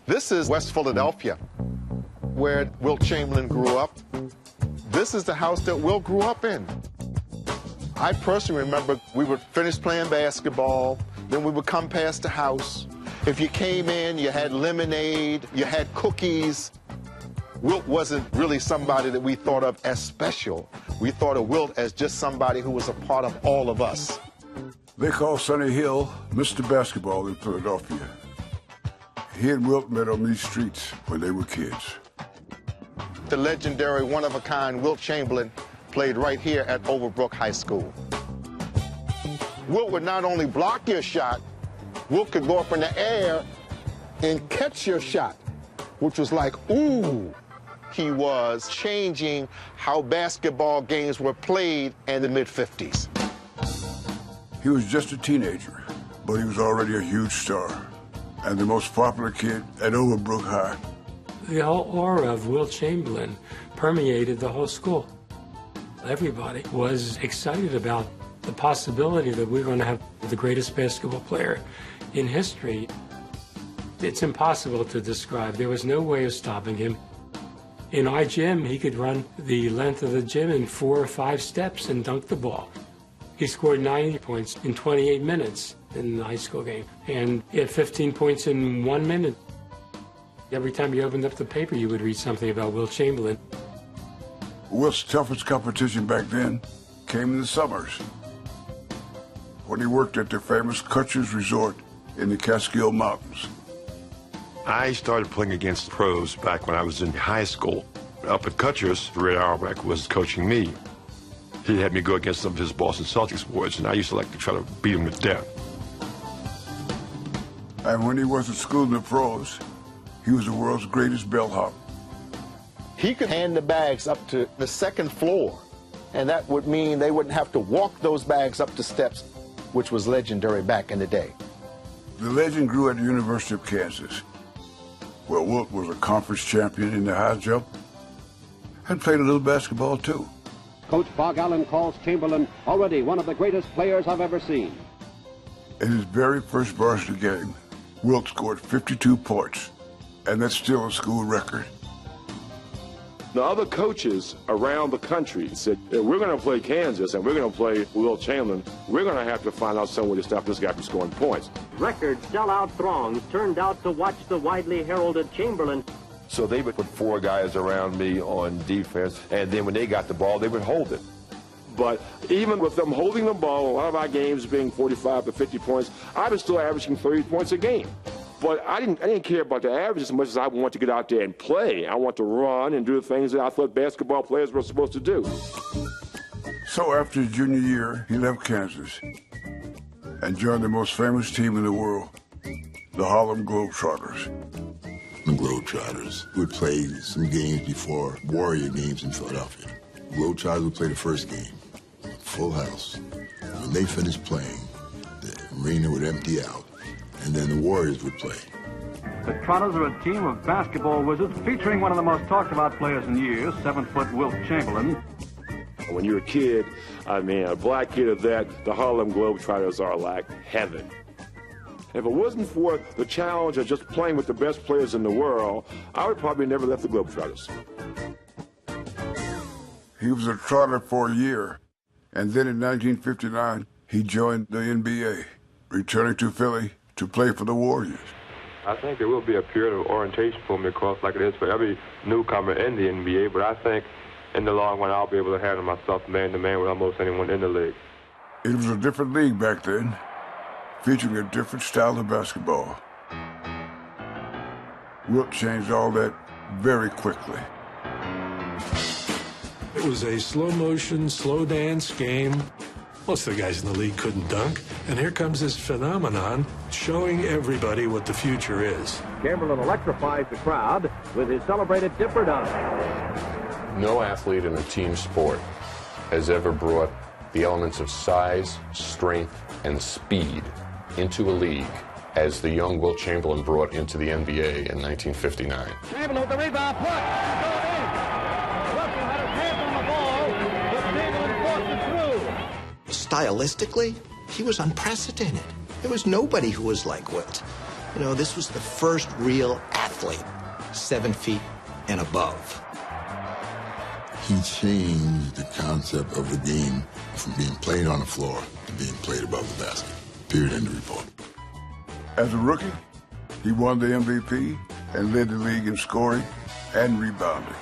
This is West Philadelphia, where Wilt Chamberlain grew up. This is the house that Wilt grew up in. I personally remember we would finish playing basketball, then we would come past the house. If you came in, you had lemonade, you had cookies. Wilt wasn't really somebody that we thought of as special. We thought of Wilt as just somebody who was a part of all of us. They call Sonny Hill Mr. Basketball in Philadelphia. He and Wilt met on these streets when they were kids. The legendary, one-of-a-kind Wilt Chamberlain played right here at Overbrook High School. Wilt would not only block your shot, Wilt could go up in the air and catch your shot, which was like, ooh. He was changing how basketball games were played in the mid-50s. He was just a teenager, but he was already a huge star and the most popular kid at Overbrook High. The whole aura of Wilt Chamberlain permeated the whole school. Everybody was excited about the possibility that we were going to have the greatest basketball player in history. It's impossible to describe. There was no way of stopping him. In our gym, he could run the length of the gym in 4 or 5 steps and dunk the ball. He scored 90 points in 28 minutes in the high school game, and he had 15 points in 1 minute. Every time you opened up the paper, you would read something about Wilt Chamberlain. Wilt's toughest competition back then came in the summers, when he worked at the famous Kutcher's Resort in the Catskill Mountains. I started playing against pros back when I was in high school. Up at Kutcher's, Red Auerbach was coaching me. He had me go against some of his Boston Celtics boys, and I used to like to try to beat him to death. And when he wasn't schooling the pros, he was the world's greatest bellhop. He could hand the bags up to the second floor, and that would mean they wouldn't have to walk those bags up the steps, which was legendary back in the day. The legend grew at the University of Kansas, where Wilt was a conference champion in the high jump and played a little basketball too. Coach Bog Allen calls Chamberlain already one of the greatest players I've ever seen. In his very first varsity game, Wilt scored 52 points, and that's still a school record. The other coaches around the country said, if we're going to play Kansas and we're going to play Wilt Chamberlain, we're going to have to find out some way to stop this guy from scoring points. Record sellout throngs turned out to watch the widely heralded Chamberlain. So they would put 4 guys around me on defense, and then when they got the ball, they would hold it. But even with them holding the ball, a lot of our games being 45 to 50 points, I was still averaging 30 points a game. But I didn't care about the average as much as I wanted to get out there and play. I want to run and do the things that I thought basketball players were supposed to do. So after his junior year, he left Kansas and joined the most famous team in the world, the Harlem Globetrotters. The Globetrotters would play some games before Warrior games in Philadelphia. Globetrotters would play the first game, full house. When they finished playing, the arena would empty out, and then the Warriors would play. The Trotters are a team of basketball wizards featuring one of the most talked about players in years, 7-foot Wilt Chamberlain. When you're a kid, I mean, a black kid of that, the Harlem Globetrotters are like heaven. If it wasn't for the challenge of just playing with the best players in the world, I would probably never left the Globetrotters. He was a Trotter for a year, and then in 1959, he joined the NBA, returning to Philly to play for the Warriors. I think there will be a period of orientation for me, of course, like it is for every newcomer in the NBA, but I think in the long run I'll be able to handle myself man-to-man with almost anyone in the league. It was a different league back then, featuring a different style of basketball. Wilt changed all that very quickly. It was a slow-motion, slow-dance game. Most of the guys in the league couldn't dunk, and here comes this phenomenon showing everybody what the future is. Chamberlain electrifies the crowd with his celebrated dipper dunk. No athlete in a team sport has ever brought the elements of size, strength, and speed into a league as the young Wilt Chamberlain brought into the NBA in 1959. Chamberlain with the rebound, put, going in. Russell had his hands on the ball, but Chamberlain forced it through. Stylistically, he was unprecedented. There was nobody who was like Wilt. You know, this was the first real athlete, 7 feet and above. He changed the concept of the game from being played on the floor to being played above the basket. Period. End of report. As a rookie, he won the MVP and led the league in scoring and rebounding.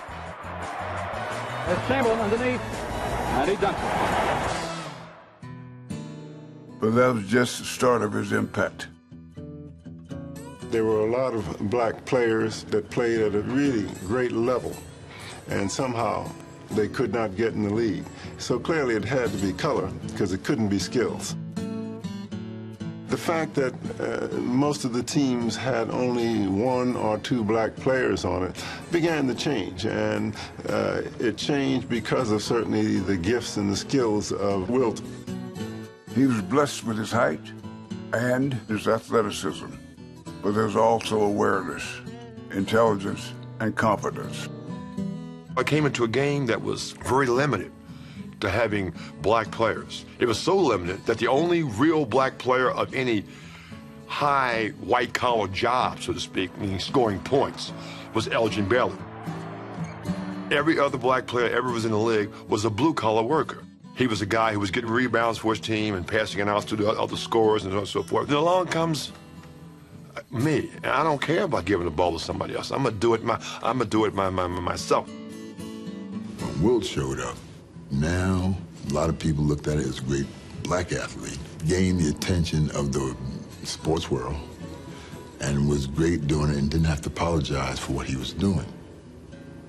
There's Chamberlain underneath, and he dunks it. But that was just the start of his impact. There were a lot of black players that played at a really great level, and somehow they could not get in the league. So clearly it had to be color, because it couldn't be skills. The fact that most of the teams had only 1 or 2 black players on it began to change, and it changed because of certainly the gifts and the skills of Wilt. He was blessed with his height and his athleticism, but there's also awareness, intelligence, and confidence. I came into a game that was very limited to having black players. It was so limited that the only real black player of any high white-collar job, so to speak, meaning scoring points, was Elgin Baylor. Every other black player ever was in the league was a blue-collar worker. He was a guy who was getting rebounds for his team and passing it out to the other scorers and so on and so forth. Then along comes me, and I don't care about giving the ball to somebody else. I'm gonna do it myself. When Wilt showed up, now a lot of people looked at it as a great black athlete, gained the attention of the sports world, and was great doing it and didn't have to apologize for what he was doing.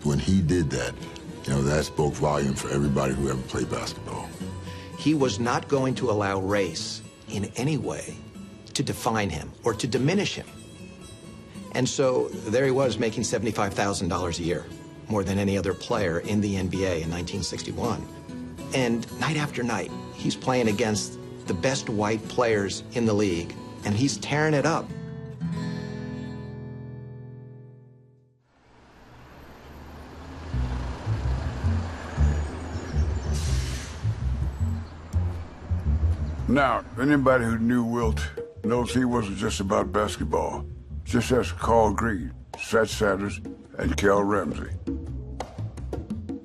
When he did that, you know, that spoke volume for everybody who ever played basketball. He was not going to allow race in any way to define him or to diminish him. And so there he was making $75,000 a year, more than any other player in the NBA in 1961. And night after night, he's playing against the best white players in the league, and he's tearing it up. Now, anybody who knew Wilt knows he wasn't just about basketball, just as Carl Green, Seth Sanders, and Cal Ramsey.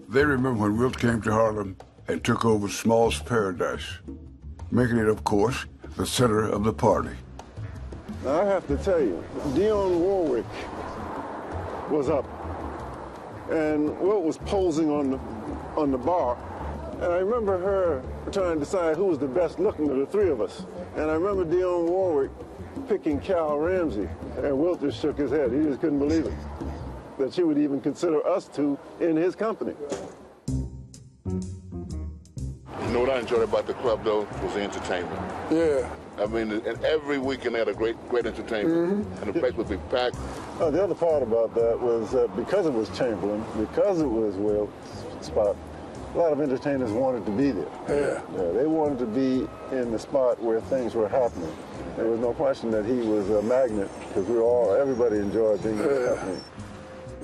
They remember when Wilt came to Harlem and took over Small's Paradise, making it, of course, the center of the party. Now, I have to tell you, Dionne Warwick was up, and Wilt was posing on the bar, and I remember her trying to decide who was the best looking of the 3 of us. And I remember Dionne Warwick picking Cal Ramsey, and Wilt just shook his head. He just couldn't believe it, that she would even consider us 2 in his company. You know what I enjoyed about the club, though, was the entertainment. Yeah. I mean, and every weekend they had a great entertainment, and the place would be packed. The other part about that was that because it was Chamberlain, because it was Wilt's spot, a lot of entertainers wanted to be there. Yeah, they wanted to be in the spot where things were happening. There was no question that he was a magnet, because everybody enjoyed being in his company,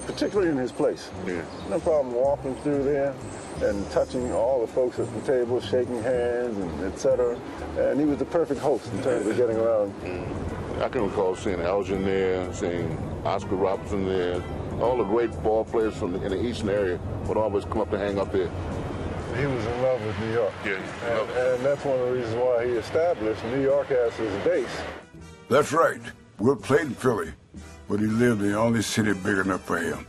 particularly in his place. Yeah. No problem walking through there and touching all the folks at the table, shaking hands, and et cetera. And he was the perfect host in terms of getting around. I can recall seeing Elgin there, seeing Oscar Robertson there. All the great ball players in the Eastern area would always come up to hang up there. He was in love with New York. Yeah, and that's one of the reasons why he established New York as his base. That's right. Wilt played in Philly, but he lived in the only city big enough for him,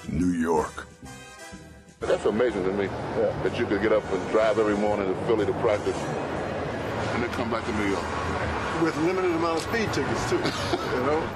New York. That's amazing to me, that you could get up and drive every morning to Philly to practice, and then come back to New York. With limited amount of speed tickets, too, you know?